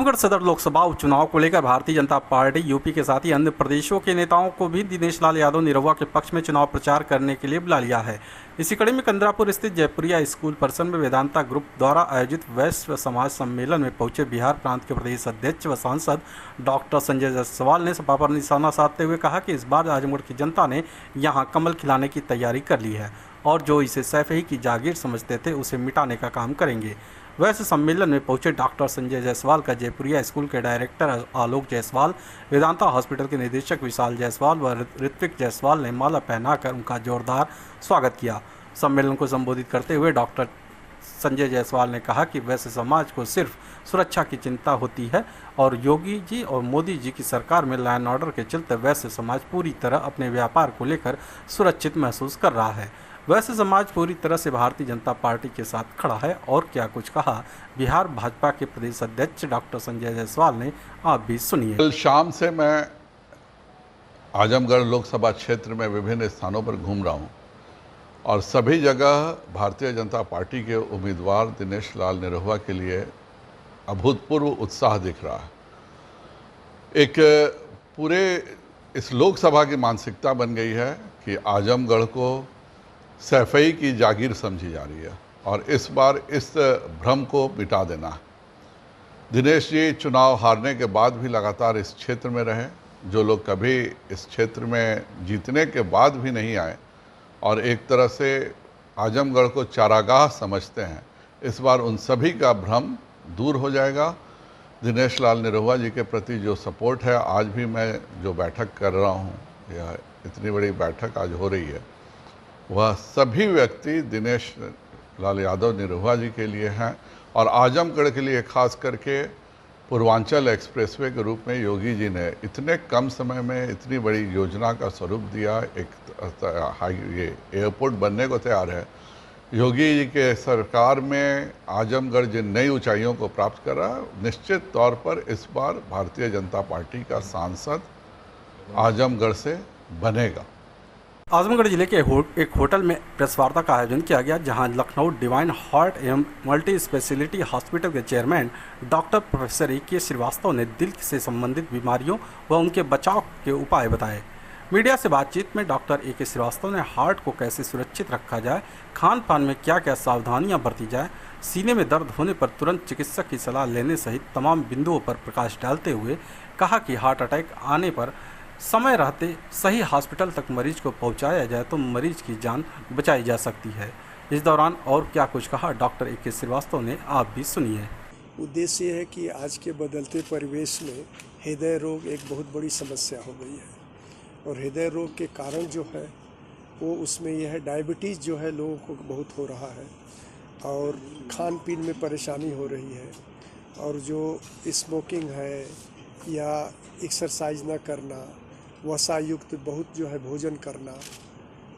आजमगढ़ सदर लोकसभा उपचुनाव को लेकर भारतीय जनता पार्टी यूपी के साथ ही अन्य प्रदेशों के नेताओं को भी दिनेश लाल यादव निरहुआ के पक्ष में चुनाव प्रचार करने के लिए बुला लिया है। इसी कड़ी में कंदरापुर स्थित जयपुरिया स्कूल परिसर में वेदांता ग्रुप द्वारा आयोजित वैश्य समाज सम्मेलन में पहुंचे बिहार प्रांत के प्रदेश अध्यक्ष व सांसद डॉक्टर संजय जायसवाल ने सपा पर निशाना साधते हुए कहा कि इस बार आजमगढ़ की जनता ने यहां कमल खिलाने की तैयारी कर ली है और जो इसे सैफई की जागीर समझते थे उसे मिटाने का काम करेंगे। वैसे सम्मेलन में पहुंचे डॉक्टर संजय जायसवाल का जयपुरिया स्कूल के डायरेक्टर आलोक जायसवाल, वेदांता हॉस्पिटल के निदेशक विशाल जायसवाल व ऋत्विक जायसवाल ने माला पहनाकर उनका जोरदार स्वागत किया। सम्मेलन को संबोधित करते हुए डॉक्टर संजय जायसवाल ने कहा कि वैसे समाज को सिर्फ सुरक्षा की चिंता होती है और योगी जी और मोदी जी की सरकार में लॉ एंड ऑर्डर के चलते वैसे समाज पूरी तरह अपने व्यापार को लेकर सुरक्षित महसूस कर रहा है। वैसे समाज पूरी तरह से भारतीय जनता पार्टी के साथ खड़ा है और क्या कुछ कहा बिहार भाजपा के प्रदेश अध्यक्ष डॉक्टर संजय जायसवाल ने, आप भी सुनिए। कल शाम से मैं आजमगढ़ लोकसभा क्षेत्र में विभिन्न स्थानों पर घूम रहा हूं और सभी जगह भारतीय जनता पार्टी के उम्मीदवार दिनेश लाल निरहुआ के लिए अभूतपूर्व उत्साह दिख रहा है। एक पूरे इस लोकसभा की मानसिकता बन गई है कि आजमगढ़ को सैफई की जागीर समझी जा रही है और इस बार इस भ्रम को मिटा देना है। दिनेश जी चुनाव हारने के बाद भी लगातार इस क्षेत्र में रहे। जो लोग कभी इस क्षेत्र में जीतने के बाद भी नहीं आए और एक तरह से आजमगढ़ को चारागाह समझते हैं, इस बार उन सभी का भ्रम दूर हो जाएगा। दिनेश लाल निरहुआ जी के प्रति जो सपोर्ट है, आज भी मैं जो बैठक कर रहा हूँ या इतनी बड़ी बैठक आज हो रही है, वह सभी व्यक्ति दिनेश लाल यादव निरहुआ जी के लिए हैं और आजमगढ़ के लिए खास करके पूर्वांचल एक्सप्रेसवे के रूप में योगी जी ने इतने कम समय में इतनी बड़ी योजना का स्वरूप दिया। ये एयरपोर्ट बनने को तैयार है। योगी जी के सरकार में आजमगढ़ जिन नई ऊंचाइयों को प्राप्त कर रहा है, निश्चित तौर पर इस बार भारतीय जनता पार्टी का सांसद आजमगढ़ से बनेगा। आजमगढ़ जिले के एक होटल में प्रेस वार्ता का आयोजन किया गया, जहां लखनऊ डिवाइन हार्ट एवं मल्टी स्पेशलिटी हॉस्पिटल के chairman doctor professor A K. Srivastava ने दिल से संबंधित बीमारियों व उनके बचाव के उपाय बताए। मीडिया से बातचीत में डॉक्टर ए.के. श्रीवास्तव ने हार्ट को कैसे सुरक्षित रखा जाए, खान पान में क्या क्या सावधानियाँ बरती जाए, सीने में दर्द होने पर तुरंत चिकित्सक की सलाह लेने सहित तमाम बिंदुओं पर प्रकाश डालते हुए कहा कि हार्ट अटैक आने पर समय रहते सही हॉस्पिटल तक मरीज को पहुंचाया जाए तो मरीज की जान बचाई जा सकती है। इस दौरान और क्या कुछ कहा डॉक्टर ए.के. श्रीवास्तव ने, आप भी सुनिए। उद्देश्य ये है कि आज के बदलते परिवेश में हृदय रोग एक बहुत बड़ी समस्या हो गई है और हृदय रोग के कारण जो है वो उसमें यह है डायबिटीज़ जो है लोगों को बहुत हो रहा है और खान पीन में परेशानी हो रही है और जो स्मोकिंग है या एक्सरसाइज ना करना, वसा युक्त बहुत जो है भोजन करना,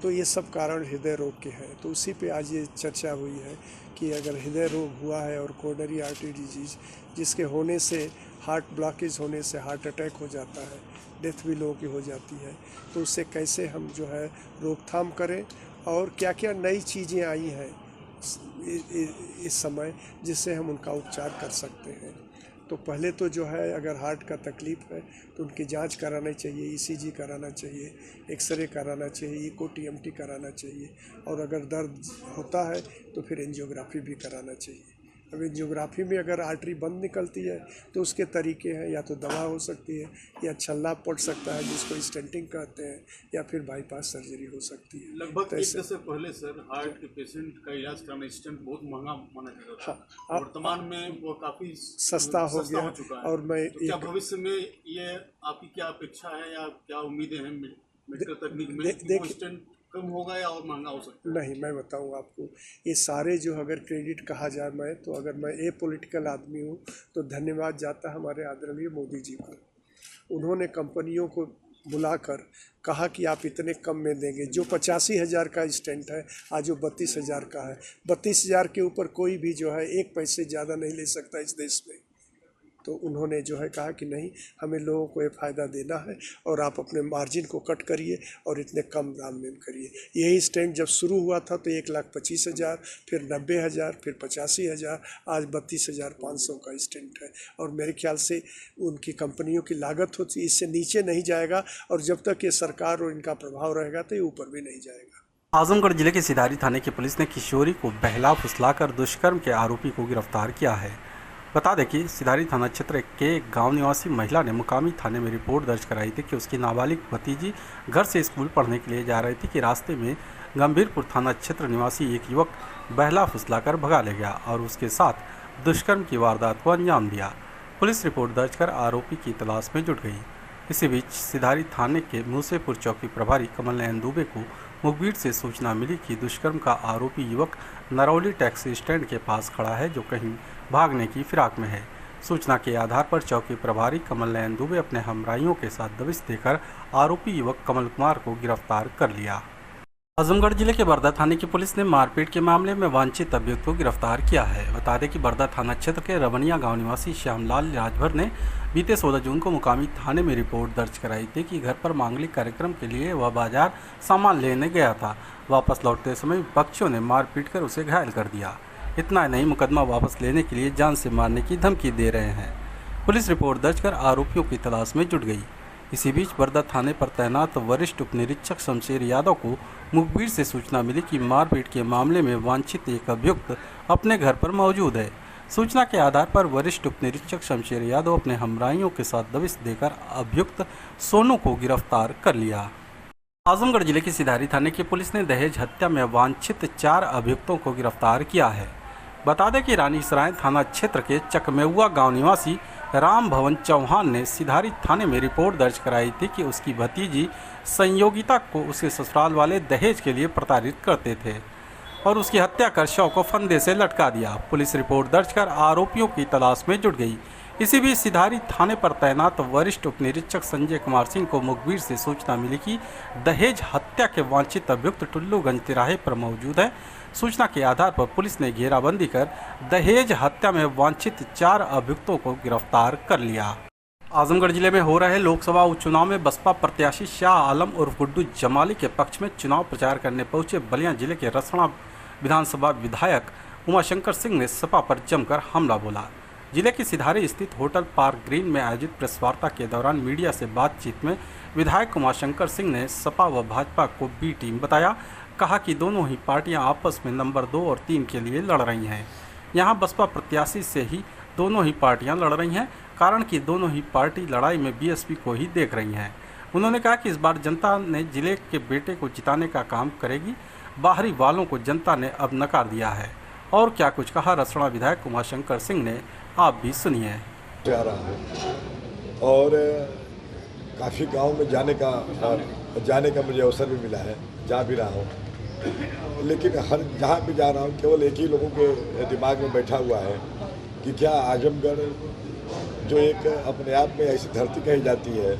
तो ये सब कारण हृदय रोग के हैं। तो उसी पे आज ये चर्चा हुई है कि अगर हृदय रोग हुआ है और कोरोनरी आर्टरी डिजीज़ जिसके होने से हार्ट ब्लॉकेज होने से हार्ट अटैक हो जाता है, डेथ भी लोगों की हो जाती है, तो उससे कैसे हम जो है रोकथाम करें और क्या क्या नई चीज़ें आई हैं इस समय जिससे हम उनका उपचार कर सकते हैं। तो पहले तो जो है अगर हार्ट का तकलीफ़ है तो उनकी जांच कराना चाहिए, ईसीजी कराना चाहिए, एक्सरे कराना चाहिए, इको टीएमटी कराना चाहिए और अगर दर्द होता है तो फिर एंजियोग्राफी भी कराना चाहिए। अब एंजियोग्राफी में अगर आर्टरी बंद निकलती है तो उसके तरीके हैं, या तो दवा हो सकती है या छल्ला पड़ सकता है जिसको स्टेंटिंग कहते हैं, या फिर बाईपास सर्जरी हो सकती है। लगभग तो 1 दशक पहले सर हार्ट के पेशेंट का इलाज कराना स्टेंट बहुत महंगा माना जाता था। हाँ, वर्तमान में वो काफ़ी सस्ता हो गया चुका है। और मैं तो क्या भविष्य में ये आपकी क्या अपेक्षा है या क्या उम्मीदें हैं मेडिकल तकनीक में, स्टेंट कम होगा या और महंगा हो सकता है? नहीं, मैं बताऊं आपको, ये सारे जो अगर क्रेडिट कहा जाए मैं तो अगर मैं ए पॉलिटिकल आदमी हूं तो धन्यवाद जाता है हमारे आदरणीय मोदी जी को। उन्होंने कंपनियों को बुलाकर कहा कि आप इतने कम में देंगे। जो 85,000 का स्टेंट है आज वो 32,000 का है। 32,000 के ऊपर कोई भी जो है 1 पैसे ज़्यादा नहीं ले सकता इस देश में। तो उन्होंने जो है कहा कि नहीं, हमें लोगों को ये फ़ायदा देना है और आप अपने मार्जिन को कट करिए और इतने कम दाम में करिए। यही स्टैंड जब शुरू हुआ था तो 1,25,000, फिर 90,000, फिर 85,000, आज 32,500 का स्टैंड है। और मेरे ख्याल से उनकी कंपनियों की लागत होती, इससे नीचे नहीं जाएगा, और जब तक ये सरकार और इनका प्रभाव रहेगा तो ये ऊपर भी नहीं जाएगा। आजमगढ़ जिले के सिधारी थाने की पुलिस ने किशोरी को बहला फुसलाकर दुष्कर्म के आरोपी को गिरफ्तार किया है। बता दें कि सिधारी थाना क्षेत्र के गांव निवासी महिला ने मुकामी थाने में रिपोर्ट दर्ज कराई थी कि उसकी नाबालिग भतीजी घर से स्कूल पढ़ने के लिए जा रही थी कि रास्ते में गंभीरपुर थाना क्षेत्र निवासी एक युवक बहला फुसलाकर भगा ले गया और उसके साथ दुष्कर्म की वारदात को अंजाम दिया। पुलिस रिपोर्ट दर्ज कर आरोपी की तलाश में जुट गई। इसी बीच सिधारी थाने के मूसेपुर चौकी प्रभारी कमल नयन दुबे को मुखबिर से सूचना मिली कि दुष्कर्म का आरोपी युवक नरौली टैक्सी स्टैंड के पास खड़ा है, जो कहीं भागने की फिराक में है। सूचना के आधार पर चौकी प्रभारी कमल नयन दुबे अपने हमराइयों के साथ दबिश देकर आरोपी युवक कमल कुमार को गिरफ्तार कर लिया। आजमगढ़ जिले के बरदा थाने की पुलिस ने मारपीट के मामले में वांछित अभियुक्त को गिरफ्तार किया है। बता दें कि बरदा थाना क्षेत्र के रवनिया गांव निवासी श्यामलाल राजभर ने बीते 16 जून को मुकामी थाने में रिपोर्ट दर्ज कराई थी कि घर पर मांगलिक कार्यक्रम के लिए वह बाजार सामान लेने गया था। वापस लौटते समय विपक्षियों ने मारपीट कर उसे घायल कर दिया। इतना नहीं, मुकदमा वापस लेने के लिए जान से मारने की धमकी दे रहे हैं। पुलिस रिपोर्ट दर्ज कर आरोपियों की तलाश में जुट गई। इसी बीच बरदा थाने पर तैनात वरिष्ठ उप निरीक्षक शमशेर यादव को मुखबिर से सूचना मिली कि मारपीट के मामले में वांछित एक अभियुक्त अपने घर पर मौजूद है। सूचना के आधार पर वरिष्ठ उप निरीक्षक शमशेर यादव अपने हमराइयों के साथ दबिश देकर अभियुक्त सोनू को गिरफ्तार कर लिया। आजमगढ़ जिले की सिधारी थाने की पुलिस ने दहेज हत्या में वांछित 4 अभियुक्तों को गिरफ्तार किया है। बता दें कि रानीसराय थाना क्षेत्र के चकमेउआ गांव निवासी राम भवन चौहान ने सिधारी थाने में रिपोर्ट दर्ज कराई थी कि उसकी भतीजी संयोगिता को उसके ससुराल वाले दहेज के लिए प्रताड़ित करते थे और उसकी हत्या कर शव को फंदे से लटका दिया। पुलिस रिपोर्ट दर्ज कर आरोपियों की तलाश में जुट गई। इसी बीच सिधारी थाने पर तैनात वरिष्ठ उप निरीक्षक संजय कुमार सिंह को मुखबिर से सूचना मिली कि दहेज हत्या के वांछित अभियुक्त टुल्लूगंज तिराहे पर मौजूद है। सूचना के आधार पर पुलिस ने घेराबंदी कर दहेज हत्या में वांछित 4 अभियुक्तों को गिरफ्तार कर लिया। आजमगढ़ जिले में हो रहे लोकसभा उपचुनाव में बसपा प्रत्याशी शाह आलम उर्फ गुड्डू जमाली के पक्ष में चुनाव प्रचार करने पहुंचे बलिया जिले के रसड़ा विधानसभा विधायक उमाशंकर सिंह ने सपा पर जमकर हमला बोला। जिले के सिधारी स्थित होटल पार्क ग्रीन में आयोजित प्रेस वार्ता के दौरान मीडिया से बातचीत में विधायक उमाशंकर सिंह ने सपा व भाजपा को बी टीम बताया। कहा कि दोनों ही पार्टियां आपस में नंबर 2 और 3 के लिए लड़ रही हैं। यहां बसपा प्रत्याशी से ही दोनों ही पार्टियां लड़ रही हैं, कारण कि दोनों ही पार्टी लड़ाई में बीएसपी को ही देख रही हैं। उन्होंने कहा कि इस बार जनता ने जिले के बेटे को जिताने का काम करेगी। बाहरी वालों को जनता ने अब नकार दिया है। और क्या कुछ कहा रसड़ा विधायक उमाशंकर सिंह ने, आप भी सुनिए। जा रहा है और काफ़ी गांव में जाने का मुझे अवसर भी मिला है, जा भी रहा हूँ, लेकिन हर जहाँ पे जा रहा हूँ केवल एक ही लोगों के दिमाग में बैठा हुआ है कि क्या आजमगढ़ जो एक अपने आप में ऐसी धरती कही जाती है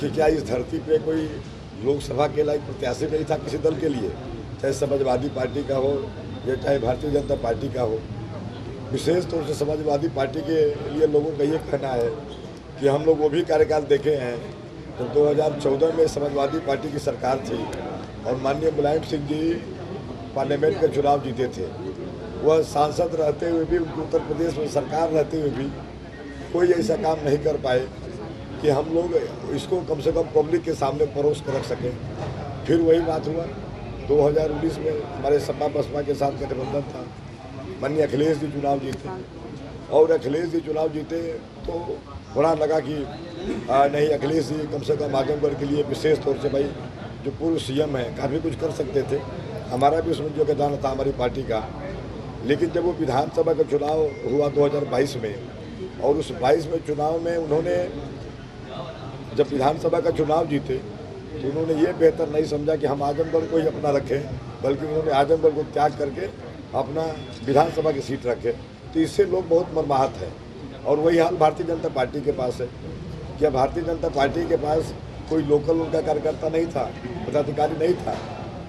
कि क्या इस धरती पे कोई लोकसभा के लायक प्रत्याशी नहीं था किसी दल के लिए, चाहे समाजवादी पार्टी का हो या चाहे भारतीय जनता पार्टी का हो। विशेष तौर से समाजवादी पार्टी के लिए लोगों का ये कहना है कि हम लोग वो भी कार्यकाल देखे हैं जब 2014 में समाजवादी पार्टी की सरकार थी और माननीय मुलायम सिंह जी पार्लियामेंट का चुनाव जीते थे। वह सांसद रहते हुए भी, उत्तर प्रदेश में सरकार रहते हुए भी कोई ऐसा काम नहीं कर पाए कि हम लोग इसको कम से कम पब्लिक के सामने परोस कर रख सकें। फिर वही बात हुआ 2019 में हमारे सपा बसपा के साथ गठबंधन था, माननीय अखिलेश जी चुनाव जीते और अखिलेश जी चुनाव जीते तो बड़ा लगा कि नहीं, अखिलेश जी कम से कम आजमगढ़ के लिए विशेष तौर से भाई जो पूर्व सीएम है काफ़ी कुछ कर सकते थे। हमारा भी उसमें योगदान था हमारी पार्टी का। लेकिन जब वो विधानसभा का चुनाव हुआ 2022 में और उस 22 में चुनाव में उन्होंने जब विधानसभा का चुनाव जीते तो उन्होंने ये बेहतर नहीं समझा कि हम आजमगढ़ को ही अपना रखें, बल्कि उन्होंने आजमगढ़ को त्याग करके अपना विधानसभा की सीट रखे। तो इससे लोग बहुत मर्माहत हैं। और वही हाल भारतीय जनता पार्टी के पास है। क्या भारतीय जनता पार्टी के पास कोई लोकल उनका कार्यकर्ता नहीं था, पदाधिकारी नहीं था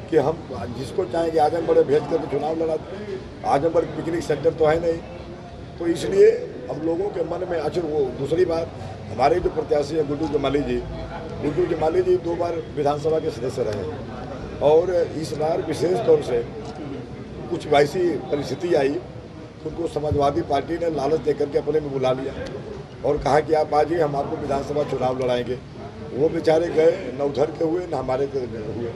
कि हम जिसको चाहेंगे आजमगढ़ भेज करके चुनाव लड़ा। आजमगढ़ पिकनिक सेंटर तो है नहीं, तो इसलिए अब लोगों के मन में अच्छा वो दूसरी बात, हमारे जो प्रत्याशी हैं गुड्डू जमाली जी 2 बार विधानसभा के सदस्य रहे और इस बार विशेष तौर से कुछ वैसी परिस्थिति आई, उनको समाजवादी पार्टी ने लालच देकर के अपने में बुला लिया और कहा कि आप आ जाइए, हम आपको विधानसभा चुनाव लड़ाएंगे। वो बेचारे गए, न उधर के हुए न हमारे के हुए,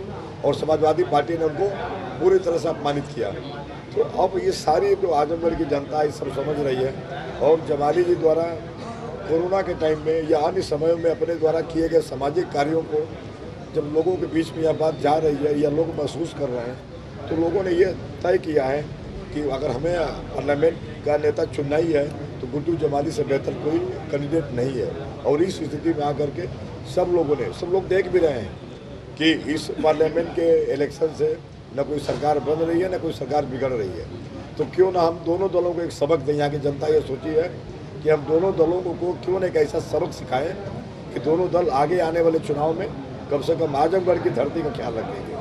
और समाजवादी पार्टी ने उनको पूरी तरह से अपमानित किया। तो अब ये सारी जो आजमगढ़ की जनता ये सब समझ रही है, और जमाली जी द्वारा कोरोना के टाइम में या अन्य समयों में अपने द्वारा किए गए सामाजिक कार्यों को जब लोगों के बीच में यह बात जा रही है या लोग महसूस कर रहे हैं, तो लोगों ने ये तय किया है कि अगर हमें पार्लियामेंट का नेता चुनना ही है तो गुड्डू जमाली से बेहतर कोई कैंडिडेट नहीं है। और इस स्थिति में आकर के सब लोग देख भी रहे हैं कि इस पार्लियामेंट के इलेक्शन से न कोई सरकार बन रही है न कोई सरकार बिगड़ रही है। तो क्यों ना हम दोनों दलों को एक सबक दें। यहाँ की जनता ये सोची है कि हम दोनों दलों को क्यों न एक ऐसा सबक सिखाएं कि दोनों दल आगे आने वाले चुनाव में कम से कम आजमगढ़ की धरती का ख्याल रखेंगे।